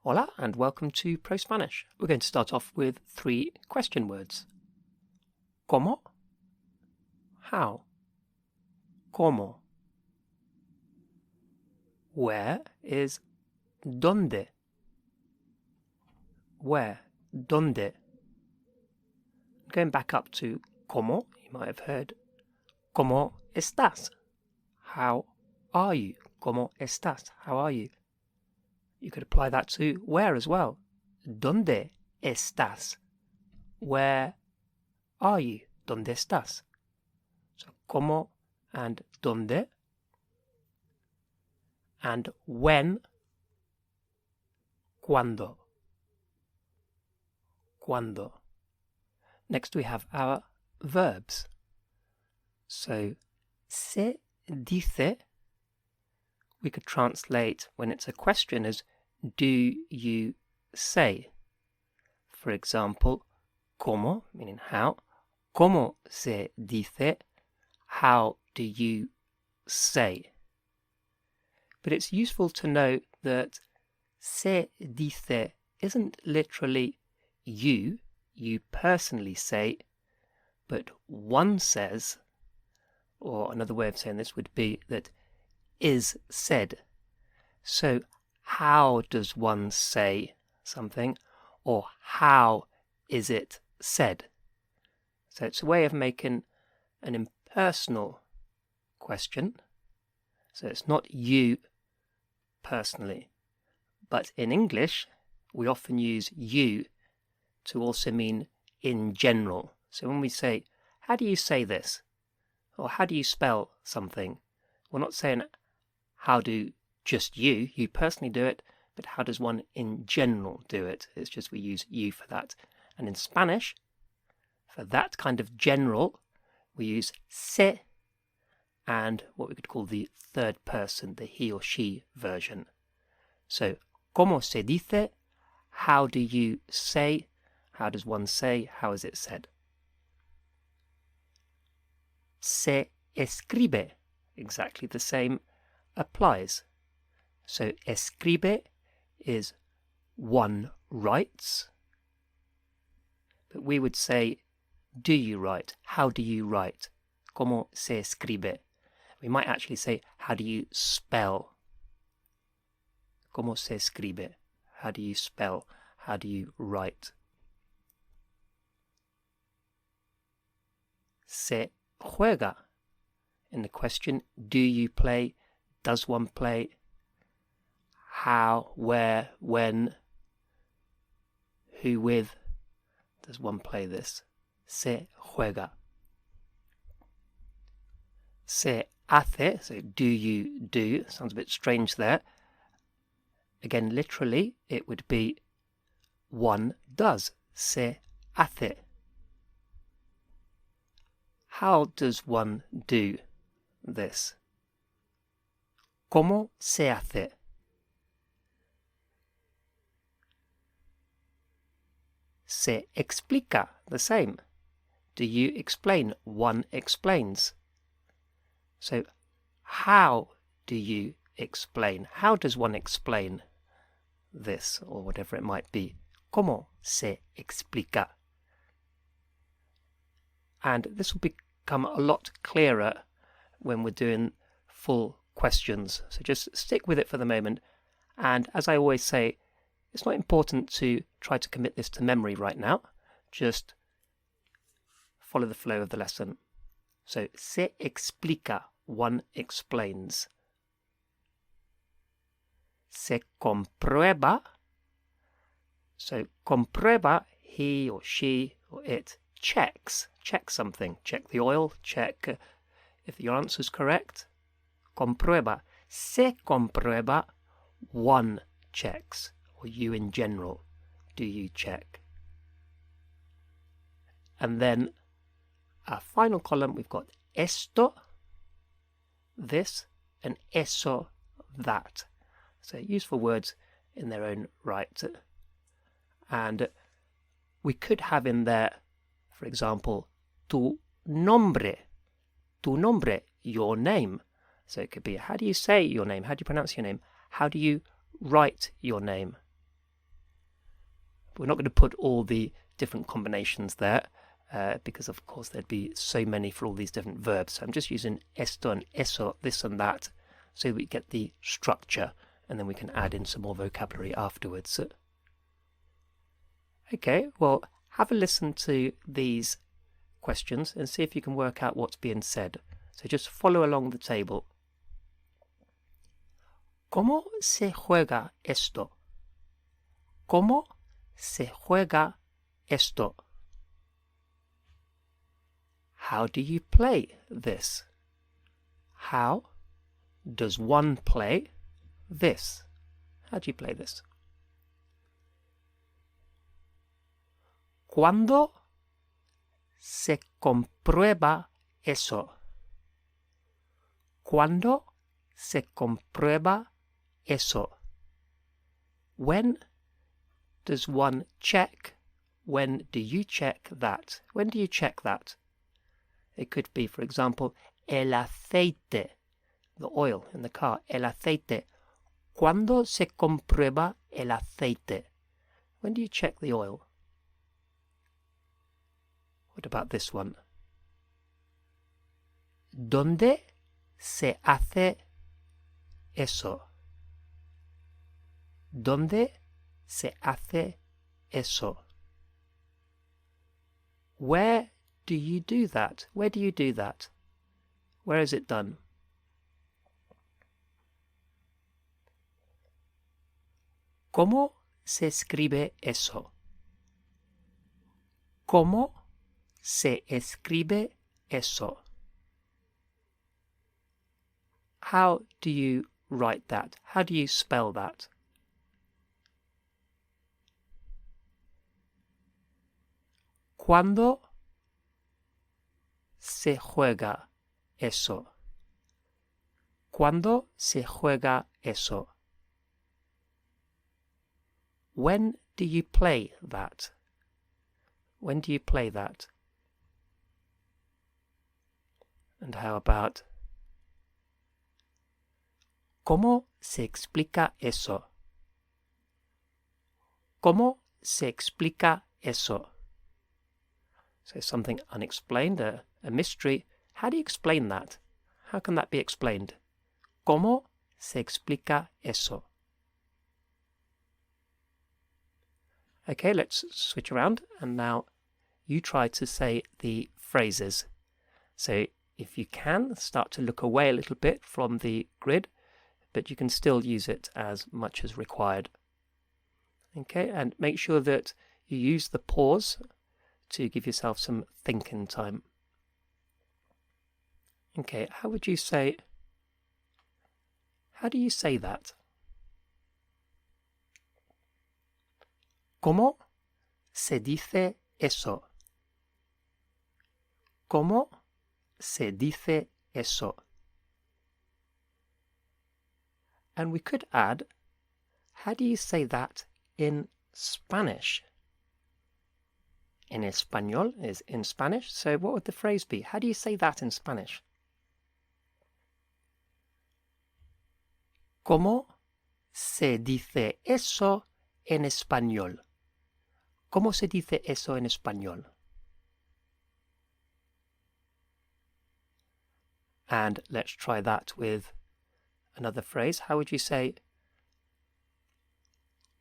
Hola and welcome to ProSpanish. We're going to start off with 3 question words. ¿Cómo? How? ¿Cómo? Where is ¿dónde? Where? ¿Dónde? Going back up to ¿cómo? You might have heard ¿Cómo estás? How are you? ¿Cómo estás? How are you? You could apply that to where as well. ¿Dónde estás? Where are you? ¿Dónde estás? So, ¿cómo and ¿dónde? And when, ¿cuándo? ¿Cuándo? Next we have our verbs. So, se dice, we could translate when it's a question as do you say? For example, ¿cómo? Meaning how. ¿Cómo se dice? How do you say? But it's useful to note that se dice isn't literally you personally say, but one says, or another way of saying this would be that is said. So, how does one say something, or how is it said? So it's a way of making an impersonal question. So it's not you personally. But in English, we often use you to also mean in general. So when we say, how do you say this? Or how do you spell something? We're not saying how do just you personally do it, but how does one in general do it? It's just we use you for that. And in Spanish, for that kind of general, we use se and what we could call the third person, the he or she version. So, ¿cómo se dice? How do you say? How does one say? How is it said? Se escribe. Exactly the same applies. So, escribe is one writes. But we would say, do you write? How do you write? ¿Cómo se escribe? We might actually say, how do you spell? ¿Cómo se escribe? How do you spell? How do you write? Se juega. In the question, do you play? Does one play? How, where, when, who with does one play this? Se juega. Se hace, so do you do, sounds a bit strange there. Again, literally, it would be one does. Se hace. How does one do this? ¿Cómo se hace? Se explica, the same. Do you explain? One explains. So, how do you explain? How does one explain this, or whatever it might be? ¿Cómo se explica? And this will become a lot clearer when we're doing full questions. So just stick with it for the moment. And as I always say, it's not important to try to commit this to memory right now. Just follow the flow of the lesson. So, se explica, one explains. Se comprueba. So, comprueba, he or she or it checks. Check something. Check the oil. Check if your answer is correct. Comprueba. Se comprueba, one checks. Or you in general, do you check? And then our final column, we've got esto, this, and eso, that. So useful words in their own right. And we could have in there, for example, tu nombre, your name. So it could be, how do you say your name? How do you pronounce your name? How do you write your name? We're not going to put all the different combinations there because, of course, there'd be so many for all these different verbs. So I'm just using esto and eso, this and that, so we get the structure, and then we can add in some more vocabulary afterwards. Okay, well, have a listen to these questions and see if you can work out what's being said. So just follow along the table. ¿Cómo se juega esto? ¿Cómo se juega esto? How do you play this? How does one play this? How do you play this? ¿Cuándo se comprueba eso? ¿Cuándo se comprueba eso? When does one check? When do you check that? When do you check that? It could be, for example, el aceite, the oil in the car, el aceite. ¿Cuándo se comprueba el aceite? When do you check the oil? What about this one? ¿Dónde se hace eso? ¿Dónde se hace eso? Where do you do that? Where do you do that? Where is it done? ¿Cómo se escribe eso? ¿Cómo se escribe eso? How do you write that? How do you spell that? ¿Cuándo se juega eso? ¿Cuándo se juega eso? When do you play that? When do you play that? And how about ¿cómo se explica eso? ¿Cómo se explica eso? So something unexplained, a mystery. How do you explain that? How can that be explained? ¿Cómo se explica eso? Okay, let's switch around, and now you try to say the phrases. So if you can, start to look away a little bit from the grid, but you can still use it as much as required. Okay, and make sure that you use the pause to give yourself some thinking time. Okay, how do you say that? ¿Cómo se dice eso? ¿Cómo se dice eso? And we could add, how do you say that in Spanish? En español is in Spanish, so what would the phrase be? How do you say that in Spanish? ¿Cómo se dice eso en español? ¿Cómo se dice eso en español? And let's try that with another phrase. How would you say,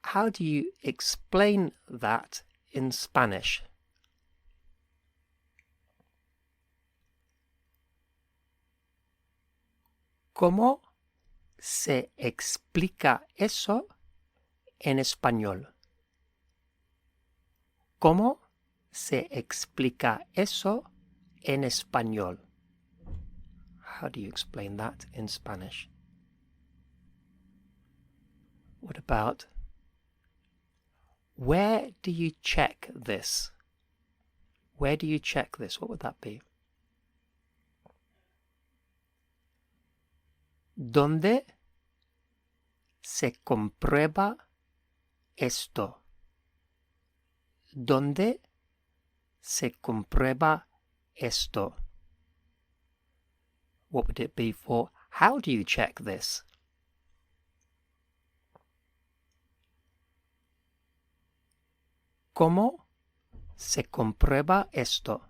how do you explain that in Spanish? ¿Cómo se explica eso en español? ¿Cómo se explica eso en español? How do you explain that in Spanish? What about, where do you check this? Where do you check this? What would that be? ¿Dónde se comprueba esto? ¿Dónde se comprueba esto? What would it be for, how do you check this? ¿Cómo se comprueba esto?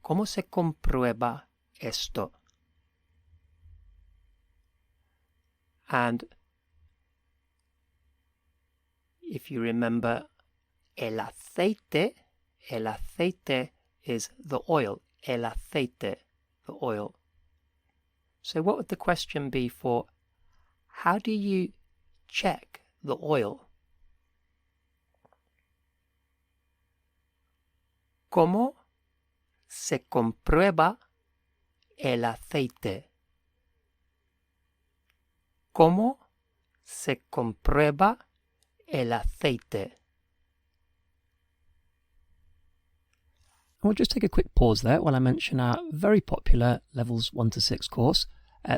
¿Cómo se comprueba esto? And if you remember, el aceite is the oil. El aceite, the oil. So what would the question be for how do you check the oil? ¿Cómo se comprueba el aceite? ¿Cómo se comprueba el aceite? We'll just take a quick pause there while I mention our very popular Levels 1 to 6 course.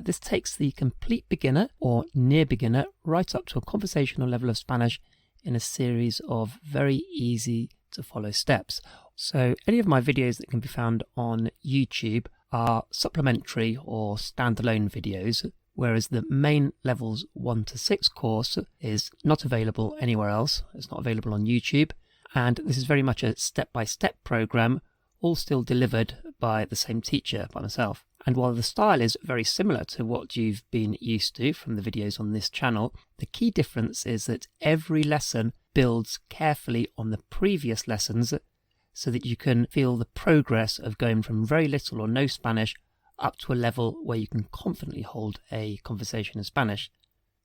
This takes the complete beginner or near beginner right up to a conversational level of Spanish in a series of very easy to follow steps. So any of my videos that can be found on YouTube are supplementary or standalone videos, whereas the main Levels 1 to 6 course is not available anywhere else. It's not available on YouTube, and this is very much a step-by-step program, all still delivered by the same teacher, by myself. And while the style is very similar to what you've been used to from the videos on this channel, the key difference is that every lesson builds carefully on the previous lessons so that you can feel the progress of going from very little or no Spanish up to a level where you can confidently hold a conversation in Spanish.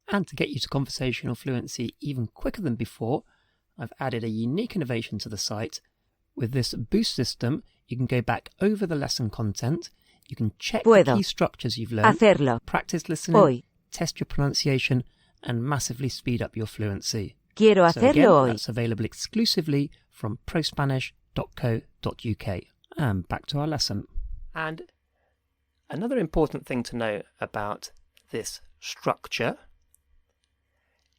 And to get you to conversational fluency even quicker than before, I've added a unique innovation to the site. With this boost system, you can go back over the lesson content, you can check the key structures you've learned, practice listening, test your pronunciation, and massively speed up your fluency. Quiero So again, hacerlo hoy. that's available exclusively from prospanish.co.uk. And back to our lesson. And another important thing to know about this structure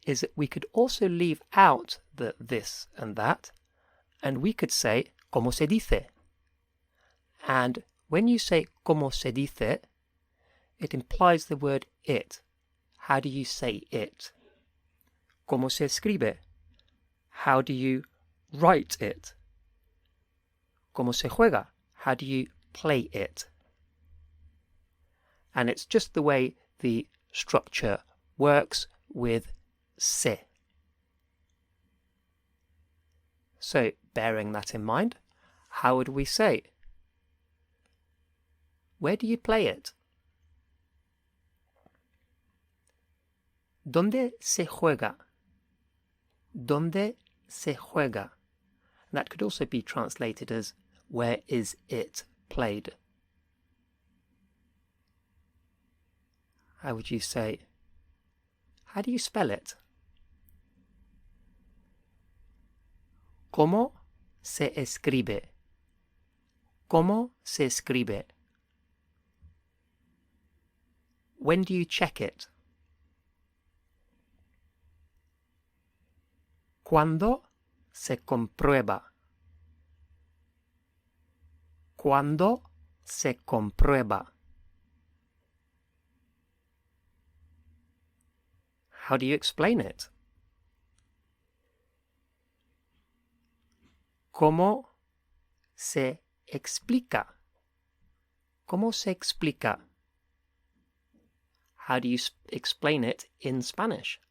is that we could also leave out the this and that, and we could say, como se dice. And when you say como se dice, it implies the word it. How do you say it? Como se escribe? How do you write it? Como se juega? How do you play it? And it's just the way the structure works with se. So, bearing that in mind, how would we say? Where do you play it? ¿Dónde se juega? ¿Dónde se juega? And that could also be translated as where is it played? How would you say? How do you spell it? ¿Cómo se escribe? ¿Cómo se escribe? When do you check it? ¿Cuándo se comprueba? ¿Cuándo se comprueba? How do you explain it? ¿Cómo se explica? ¿Cómo se explica? How do you explain it in Spanish?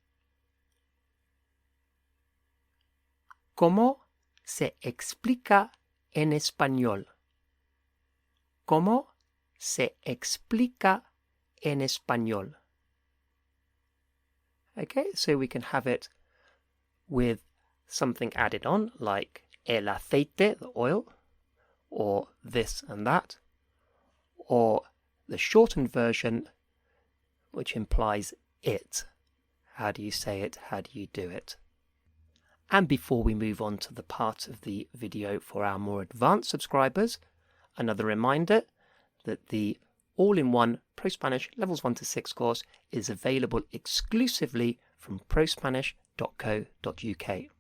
¿Cómo se explica en español? ¿Cómo se explica en español? Okay, so we can have it with something added on, like el aceite, the oil, or this and that, or the shortened version, which implies it. How do you say it? How do you do it? And before we move on to the part of the video for our more advanced subscribers, another reminder that the all-in-one ProSpanish Levels 1 to 6 course is available exclusively from prospanish.co.uk.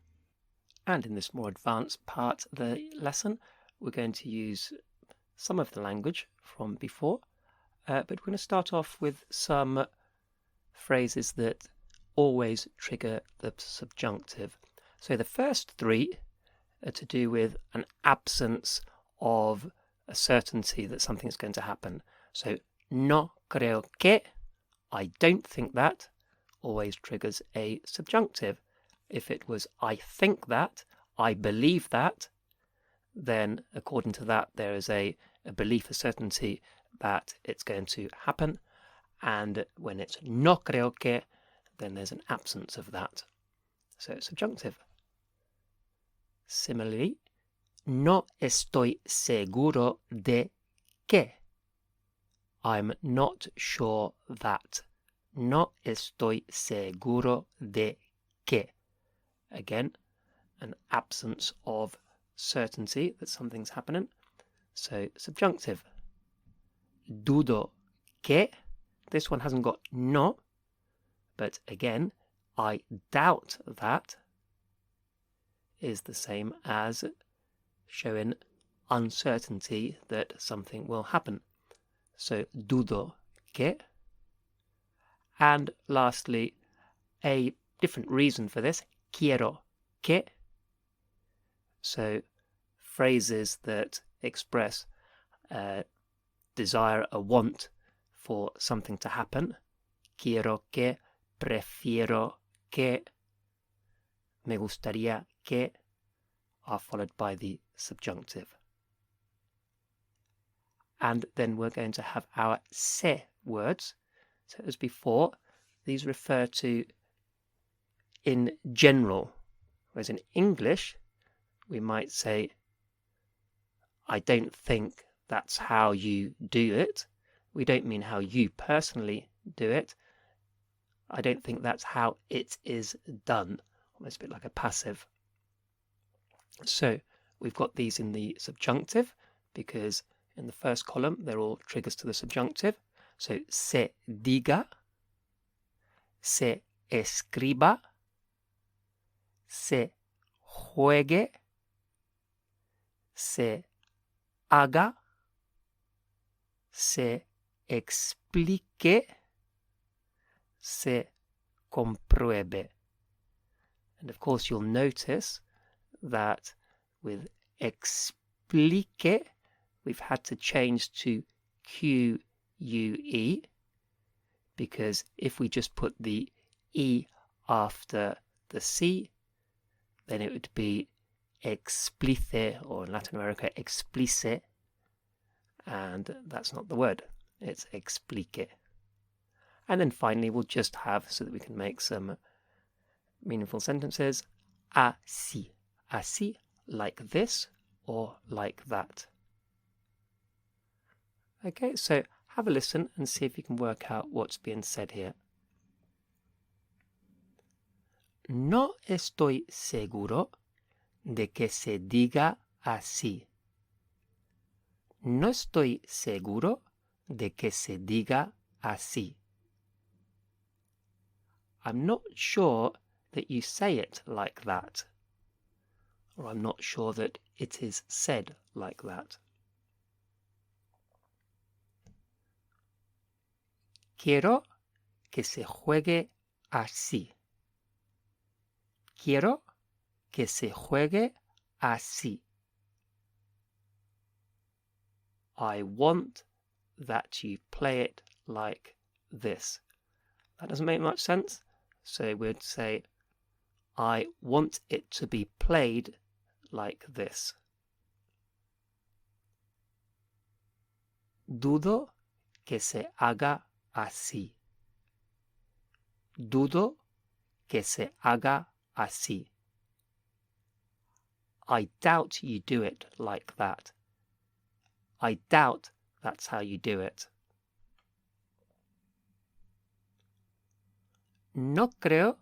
And in this more advanced part of the lesson, we're going to use some of the language from before, but we're going to start off with some phrases that always trigger the subjunctive. So the first three to do with an absence of a certainty that something is going to happen. So, no creo que, I don't think that, always triggers a subjunctive. If it was I think that, I believe that, then according to that there is a belief, a certainty that it's going to happen. And when it's no creo que, then there's an absence of that. So it's subjunctive. Similarly, no estoy seguro de que. I'm not sure that. No estoy seguro de que. Again, an absence of certainty that something's happening. So subjunctive. Dudo que. This one hasn't got no, but again, I doubt that is the same as showing uncertainty that something will happen. So dudo que. And lastly, a different reason for this, quiero que. So phrases that express a desire, a want for something to happen. Quiero que, prefiero que, me gustaría que, are followed by the subjunctive. And then we're going to have our se words. So as before, these refer to in general, whereas in English, we might say, I don't think that's how you do it. We don't mean how you personally do it. I don't think that's how it is done. Almost a bit like a passive. So we've got these in the subjunctive because in the first column they're all triggers to the subjunctive. So se diga, se escriba, se juegue, se haga, se explique, se compruebe. And of course you'll notice that with explique we've had to change to QUE, because if we just put the E after the C, then it would be explice, or in Latin America, explice, and that's not the word, it's explique. And then finally we'll just have, so that we can make some meaningful sentences, así, así, like this, or like that. Okay, so have a listen and see if you can work out what's being said here. No estoy seguro de que se diga así. No estoy seguro de que se diga así. I'm not sure that you say it like that. Or I'm not sure that it is said like that. Quiero que se juegue así. Quiero que se juegue así. I want that you play it like this. That doesn't make much sense. So we'd say, I want it to be played like this. Dudo que se haga así. Dudo que se haga así. I doubt you do it like that. I doubt that's how you do it. No creo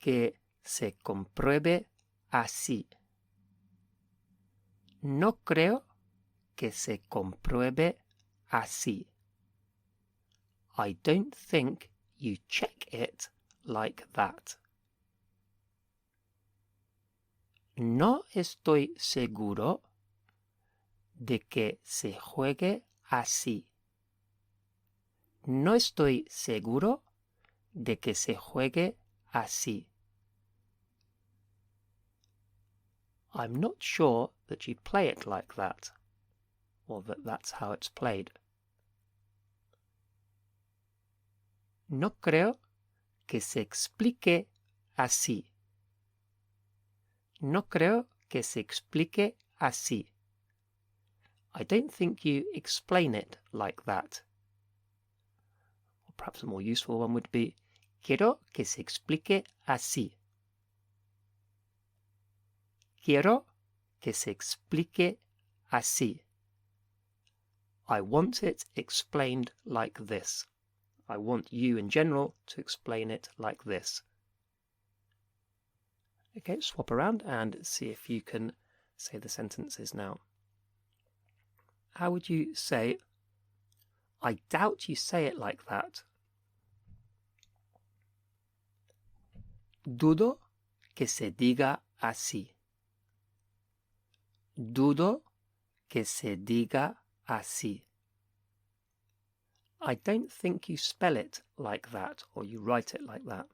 que se compruebe así. No creo que se compruebe así. I don't think you check it like that. No estoy seguro de que se juegue así. No estoy seguro de que se juegue así. I'm not sure that you play it like that, or that that's how it's played. No creo que se explique así. No creo que se explique así. I don't think you explain it like that. Or perhaps a more useful one would be quiero que se explique así. Quiero que se explique así. I want it explained like this. I want you in general to explain it like this. Okay, swap around and see if you can say the sentences now. How would you say, I doubt you say it like that. Dudo que se diga así. Dudo que se diga así. I don't think you spell it like that, or you write it like that.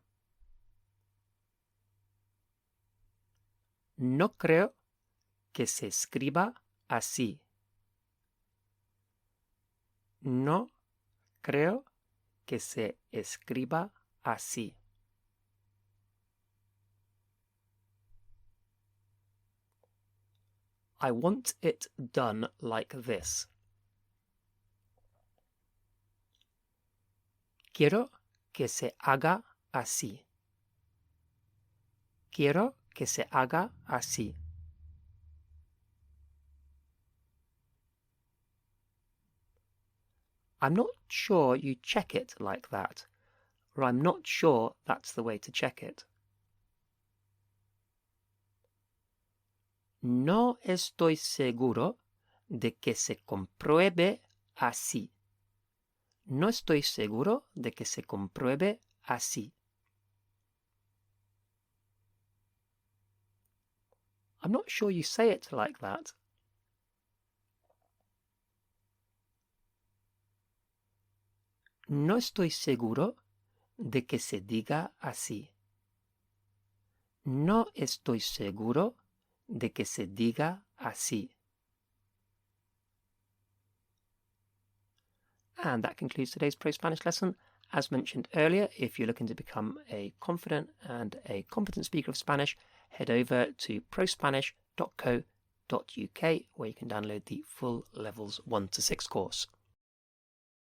No creo que se escriba así. No creo que se escriba así. I want it done like this. Quiero que se haga así. Quiero que se haga así. I'm not sure you check it like that, or I'm not sure that's the way to check it. No estoy seguro de que se compruebe así. No estoy seguro de que se compruebe así. I'm not sure you say it like that. No estoy seguro de que se diga así. No estoy seguro de que se diga así. And that concludes today's ProSpanish lesson. As mentioned earlier, if you're looking to become a confident and a competent speaker of Spanish, head over to prospanish.co.uk where you can download the full Levels 1 to 6 course.